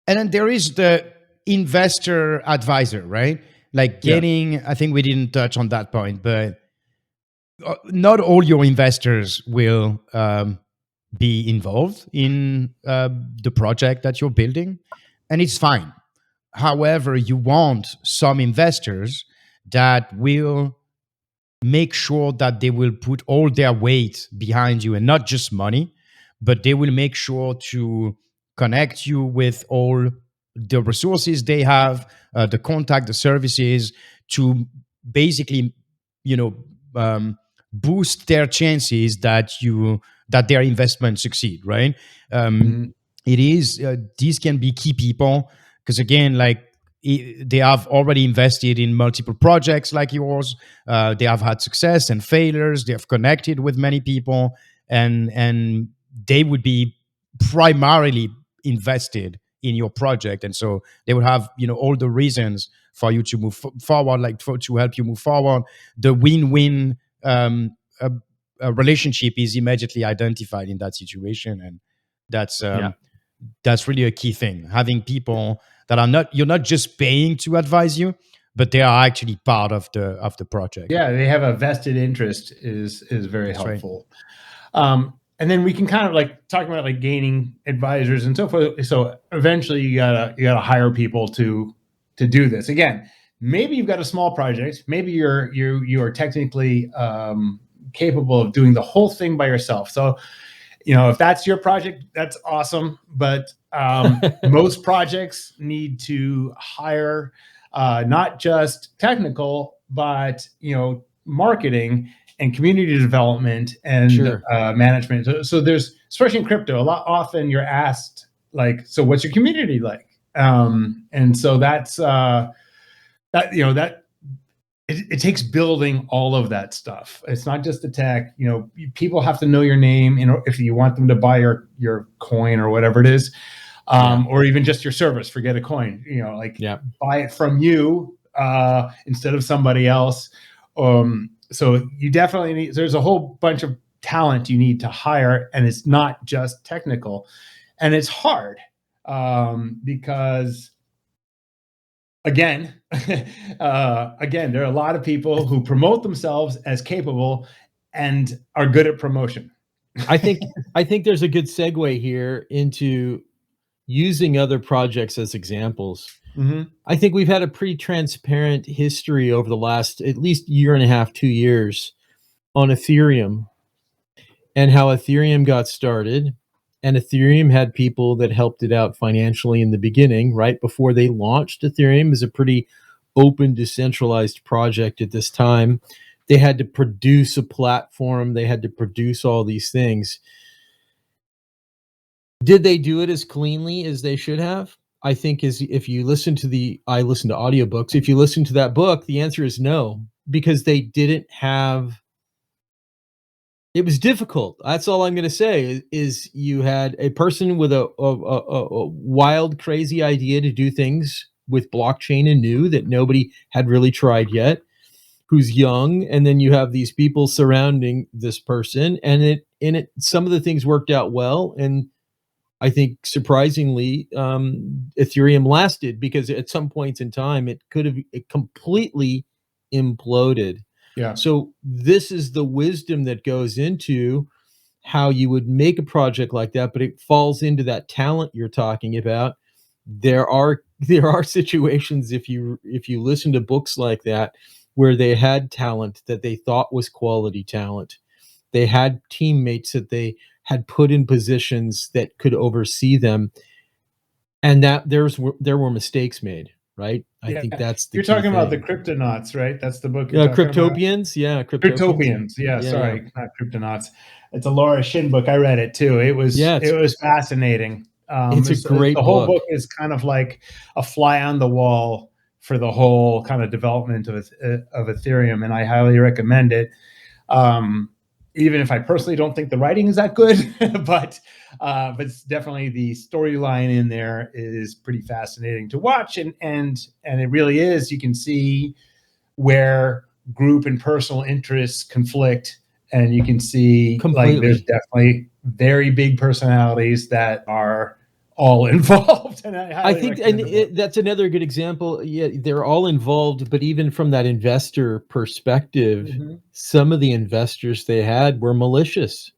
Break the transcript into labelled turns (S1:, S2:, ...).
S1: And then there is the investor advisor, right? Like getting, I think we didn't touch on that point, but not all your investors will be involved in the project that you're building, and it's fine. However, you want some investors that will make sure that they will put all their weight behind you, and not just money, but they will make sure to connect you with all the resources they have, the contact, the services, to basically, you know, boost their chances that their investment succeed. Right? It is these can be key people, because again, like they have already invested in multiple projects like yours. They have had success and failures. They have connected with many people, and they would be primarily invested in your project, and so they would have all the reasons for you to move forward, like to help you move forward. The win-win relationship is immediately identified in that situation, and that's really a key thing. Having people that are not, you're not just paying to advise you, but they are actually part of the project.
S2: Yeah, they have a vested interest is very helpful. Right. And then we can kind of like talk about like gaining advisors and so forth. So eventually you gotta hire people to do this. Again, maybe you've got a small project. Maybe you are technically capable of doing the whole thing by yourself. So, if that's your project, that's awesome. But most projects need to hire not just technical, but marketing and community development and management. So there's, especially in crypto, often you're asked like, so what's your community like? And so that's it takes building all of that stuff. It's not just the tech. People have to know your name, if you want them to buy your coin or whatever it is, or even just your service. Forget a coin. Buy it from you instead of somebody else. So you definitely need. There's a whole bunch of talent you need to hire, and it's not just technical, and it's hard because. Again, there are a lot of people who promote themselves as capable and are good at promotion.
S3: I think there's a good segue here into using other projects as examples. Mm-hmm. I think we've had a pretty transparent history over the last at least year and a half, 2 years on Ethereum and how Ethereum got started. And Ethereum had people that helped it out financially in the beginning, right before they launched. Ethereum is a pretty open, decentralized project at this time. They had to produce a platform. They had to produce all these things. Did they do it as cleanly as they should have? I think if you listen to I listen to audiobooks. If you listen to that book, the answer is no, because they didn't have. It was difficult. That's all I'm going to say is you had a person with a wild, crazy idea to do things with blockchain and new that nobody had really tried yet, who's young. And then you have these people surrounding this person, and some of the things worked out well. And I think surprisingly, Ethereum lasted, because at some points in time, it completely imploded. Yeah. So this is the wisdom that goes into how you would make a project like that, but it falls into that talent you're talking about. There are situations, if you listen to books like that, where they had talent that they thought was quality talent. They had teammates that they had put in positions that could oversee them, and that there were mistakes made. Right. I think that's the
S2: you're talking about the Cryptonauts, right? That's the book.
S3: Cryptopians. Yeah.
S2: Cryptopians. Yeah. Sorry. Not Cryptonauts. It's a Laura Shin book. I read it too. It was fascinating.
S3: It's a great book.
S2: The whole book is kind of like a fly on the wall for the whole kind of development of Ethereum. And I highly recommend it. Even if I personally don't think the writing is that good, but it's definitely the storyline in there is pretty fascinating to watch, and it really is. You can see where group and personal interests conflict, and you can see completely. Like there's definitely very big personalities that are all involved. And
S3: I think, that's another good example. Yeah, they're all involved, but even from that investor perspective, some of the investors they had were malicious.